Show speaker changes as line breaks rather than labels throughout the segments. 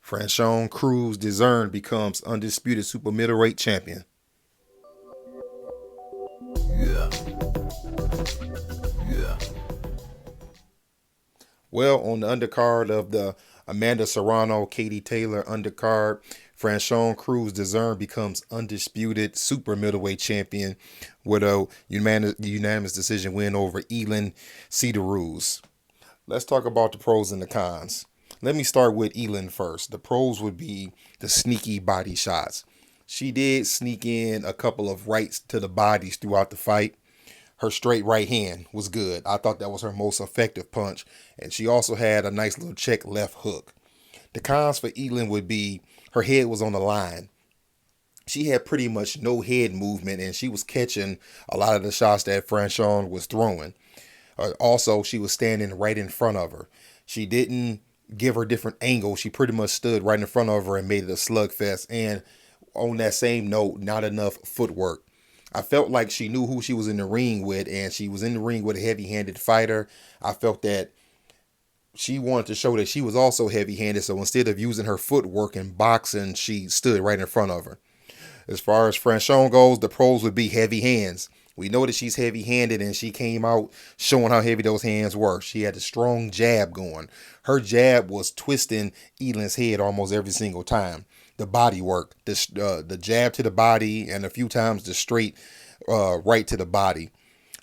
Franchon Crews-Dezurn becomes undisputed super middleweight champion.
Yeah, yeah.
Well, on the undercard of the Amanda Serrano, Katie Taylor undercard, Franchon Crews-Dezurn becomes undisputed super middleweight champion with a unanimous decision win over Elon Cederroos. Let's talk about the pros and the cons. Let me start with Elon first. The pros would be the sneaky body shots. She did sneak in a couple of rights to the bodies throughout the fight. Her straight right hand was good. I thought that was her most effective punch. And she also had a nice little check left hook. The cons for Elin would be her head was on the line. She had pretty much no head movement, and she was catching a lot of the shots that Franchon was throwing. Also, she was standing right in front of her. She didn't give her different angles. She pretty much stood right in front of her and made it a slugfest. And on that same note, not enough footwork. I felt like she knew who she was in the ring with, and she was in the ring with a heavy-handed fighter. I felt that she wanted to show that she was also heavy-handed, so instead of using her footwork and boxing, she stood right in front of her. As far as Franchon goes, the pros would be heavy hands. We know that she's heavy-handed, and she came out showing how heavy those hands were. She had a strong jab going. Her jab was twisting Elin's head almost every single time. The body work, the jab to the body, and a few times the straight right to the body.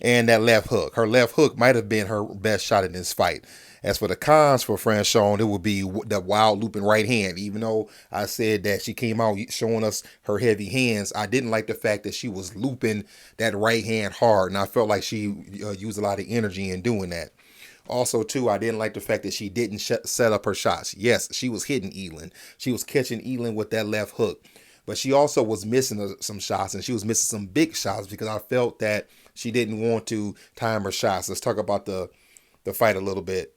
And that left hook. Her left hook might have been her best shot in this fight. As for the cons for Franchon, it would be the wild looping right hand. Even though I said that she came out showing us her heavy hands, I didn't like the fact that she was looping that right hand hard. And I felt like she used a lot of energy in doing that. Also, too, I didn't like the fact that she didn't set up her shots. Yes, she was hitting Elin. She was catching Elin with that left hook. But she also was missing some shots, and she was missing some big shots because I felt that she didn't want to time her shots. Let's talk about the fight a little bit.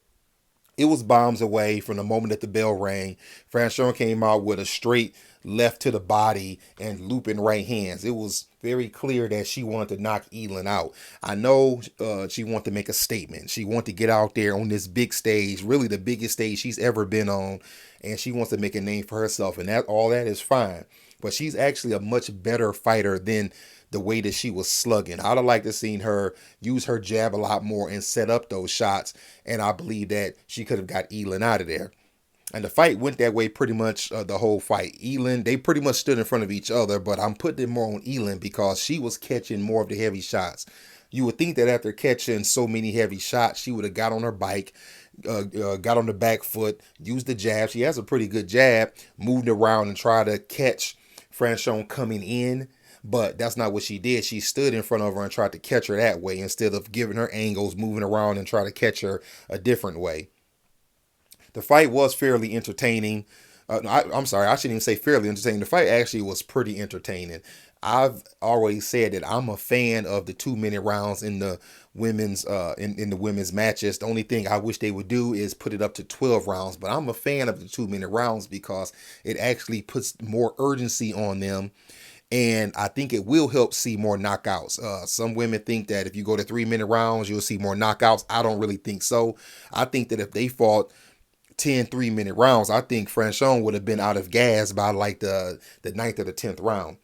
It was bombs away from the moment that the bell rang. Franchon came out with a straight left to the body and looping right hands. It was very clear that she wanted to knock Elin out. I know she wanted to make a statement. She wanted to get out there on this big stage, really the biggest stage she's ever been on, and she wants to make a name for herself, and that all that is fine. But she's actually a much better fighter than the way that she was slugging. I'd have liked to seen her use her jab a lot more and set up those shots, and I believe that she could have got Elin out of there. And the fight went that way pretty much the whole fight. Elin, they pretty much stood in front of each other, but I'm putting it more on Elin because she was catching more of the heavy shots. You would think that after catching so many heavy shots, she would have got on her bike, got on the back foot, used the jab. She has a pretty good jab, moved around and tried to catch Franchon coming in. But that's not what she did. She stood in front of her and tried to catch her that way instead of giving her angles, moving around and try to catch her a different way. The fight was fairly entertaining. I'm sorry, I shouldn't even say fairly entertaining. The fight actually was pretty entertaining. I've always said that I'm a fan of the 2-minute rounds in the women's in the women's matches. The only thing I wish they would do is put it up to 12 rounds. But I'm a fan of the 2-minute rounds because it actually puts more urgency on them. And I think it will help see more knockouts. Some women think that if you go to 3-minute rounds, you'll see more knockouts. I don't really think so. I think that if they fought 10 3-minute rounds, I think Franchon would have been out of gas by like the 9th or the 10th round.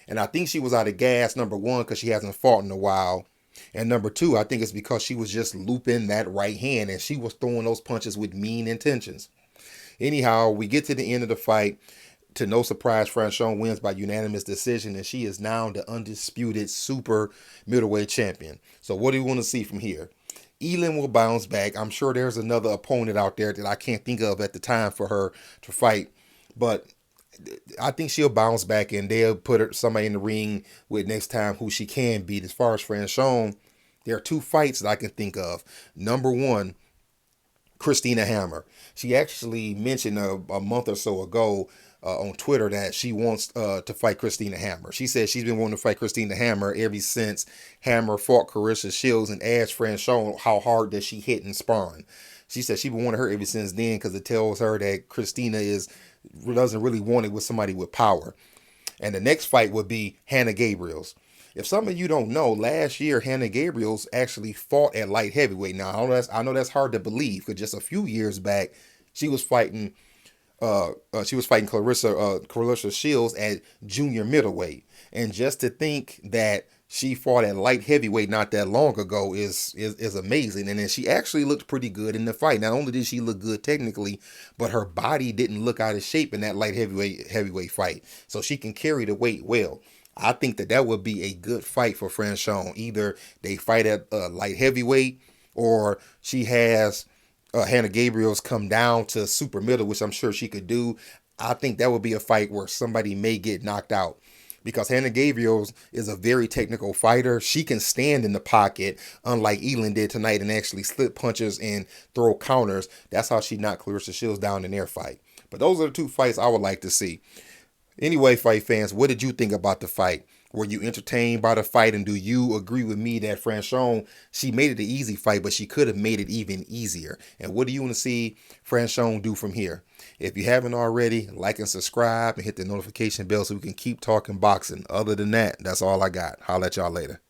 And I think she was out of gas, number one, because she hasn't fought in a while. And number two, I think it's because she was just looping that right hand and she was throwing those punches with mean intentions. Anyhow, we get to the end of the fight. To no surprise, Franchon wins by unanimous decision, and she is now the undisputed super middleweight champion. So what do you want to see from here? Elin will bounce back. I'm sure there's another opponent out there that I can't think of at the time for her to fight, but I think she'll bounce back and they'll put somebody in the ring with next time who she can beat. As far as Franchon, there are 2 fights that I can think of. Number one, Christina Hammer. She actually mentioned a month or so ago on Twitter that she wants to fight Christina Hammer. She said she's been wanting to fight Christina Hammer ever since Hammer fought Carissa Shields and asked Franchon how hard does she hit in sparring. She said she's been wanting her ever since then because it tells her that Christina doesn't really want it with somebody with power. And the next fight would be Hannah Gabriels. If some of you don't know, last year Hannah Gabriels actually fought at light heavyweight. Now I know that's hard to believe because just a few years back she was fighting She was fighting Clarissa Shields at junior middleweight, and just to think that she fought at light heavyweight not that long ago is amazing. And then she actually looked pretty good in the fight. Not only did she look good technically, but her body didn't look out of shape in that light heavyweight fight. So she can carry the weight well. I think that would be a good fight for Franchon. Either they fight at light heavyweight, or she has Hannah Gabriel's come down to super middle, which I'm sure she could do. I think that would be a fight where somebody may get knocked out, because Hannah Gabriel's is a very technical fighter. She can stand in the pocket, unlike Elon did tonight, and actually slip punches and throw counters. That's how she knocked Clarissa Shields down in their fight. But those are the two fights I would like to see. Anyway, fight fans, what did you think about the fight? Were you entertained by the fight, and do you agree with me that Franchon, she made it an easy fight, but she could have made it even easier? And what do you want to see Franchon do from here? If you haven't already, like and subscribe and hit the notification bell so we can keep talking boxing. Other than that, that's all I got. Holla at y'all later.